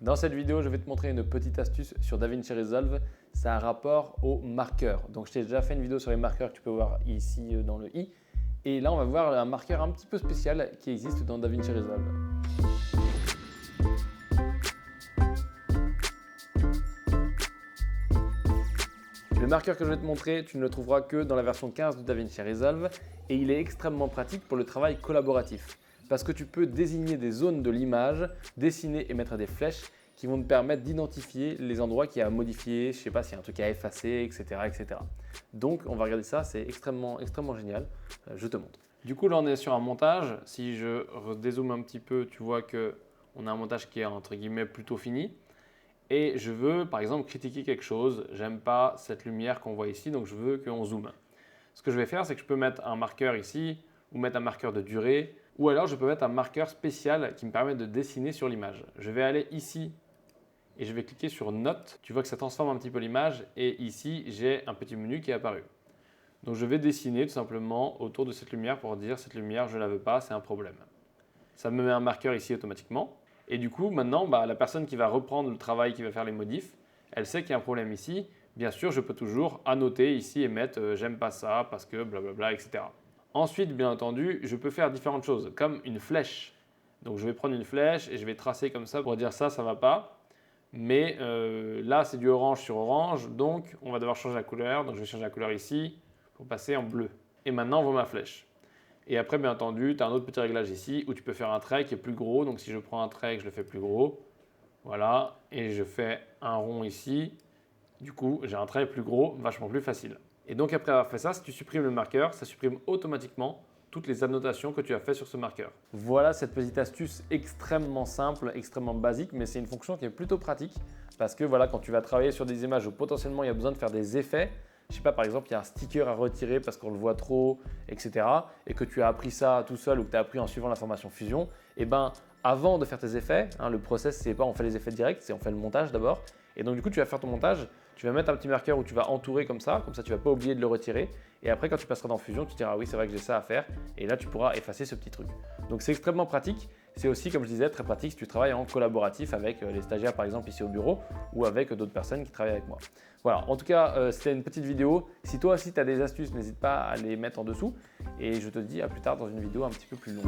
Dans cette vidéo, je vais te montrer une petite astuce sur DaVinci Resolve. Ça a rapport aux marqueurs. Donc, je t'ai déjà fait une vidéo sur les marqueurs que tu peux voir ici dans le i. Et là, on va voir un marqueur un petit peu spécial qui existe dans DaVinci Resolve. Le marqueur que je vais te montrer, tu ne le trouveras que dans la version 15 de DaVinci Resolve et il est extrêmement pratique pour le travail collaboratif parce que tu peux désigner des zones de l'image, dessiner et mettre des flèches qui vont te permettre d'identifier les endroits qu'il y a à modifier, je ne sais pas s'il y a un truc à effacer, etc., etc. Donc on va regarder ça, c'est extrêmement génial, je te montre. Du coup là on est sur un montage, si je dézoome un petit peu, tu vois qu'on a un montage qui est entre guillemets plutôt fini. Et je veux par exemple critiquer quelque chose, j'aime pas cette lumière qu'on voit ici, donc je veux qu'on zoome. Ce que je vais faire, c'est que je peux mettre un marqueur ici, ou mettre un marqueur de durée, ou alors je peux mettre un marqueur spécial qui me permet de dessiner sur l'image. Je vais aller ici et je vais cliquer sur Note. Tu vois que ça transforme un petit peu l'image et ici j'ai un petit menu qui est apparu. Donc je vais dessiner tout simplement autour de cette lumière pour dire cette lumière je ne la veux pas, c'est un problème. Ça me met un marqueur ici automatiquement. Et du coup, maintenant, la personne qui va reprendre le travail, qui va faire les modifs, elle sait qu'il y a un problème ici. Bien sûr, je peux toujours annoter ici et mettre j'aime pas ça parce que blablabla, etc. Ensuite, bien entendu, je peux faire différentes choses, comme une flèche. Donc, je vais prendre une flèche et je vais tracer comme ça pour dire ça ne va pas. Mais là, c'est du orange sur orange, donc on va devoir changer la couleur. Donc, je vais changer la couleur ici pour passer en bleu. Et maintenant, on voit ma flèche. Et après, bien entendu, tu as un autre petit réglage ici où tu peux faire un trait qui est plus gros. Donc, si je prends un trait et que je le fais plus gros, voilà, et je fais un rond ici, du coup, j'ai un trait plus gros, vachement plus facile. Et donc, après avoir fait ça, si tu supprimes le marqueur, ça supprime automatiquement toutes les annotations que tu as fait sur ce marqueur. Voilà cette petite astuce extrêmement simple, extrêmement basique, mais c'est une fonction qui est plutôt pratique parce que voilà, quand tu vas travailler sur des images où potentiellement il y a besoin de faire des effets, je sais pas, par exemple, il y a un sticker à retirer parce qu'on le voit trop, etc. et que tu as appris ça tout seul ou que tu as appris en suivant la formation Fusion, et ben avant de faire tes effets, le process, c'est pas on fait les effets directs, c'est on fait le montage d'abord. Et donc du coup, tu vas faire ton montage, tu vas mettre un petit marqueur où tu vas entourer comme ça tu vas pas oublier de le retirer. Et après, quand tu passeras dans Fusion, tu diras oui, c'est vrai que j'ai ça à faire. Et là, tu pourras effacer ce petit truc. Donc c'est extrêmement pratique. C'est aussi, comme je disais, très pratique si tu travailles en collaboratif avec les stagiaires, par exemple, ici au bureau ou avec d'autres personnes qui travaillent avec moi. Voilà, en tout cas, c'était une petite vidéo. Si toi aussi, tu as des astuces, n'hésite pas à les mettre en dessous. Et je te dis à plus tard dans une vidéo un petit peu plus longue.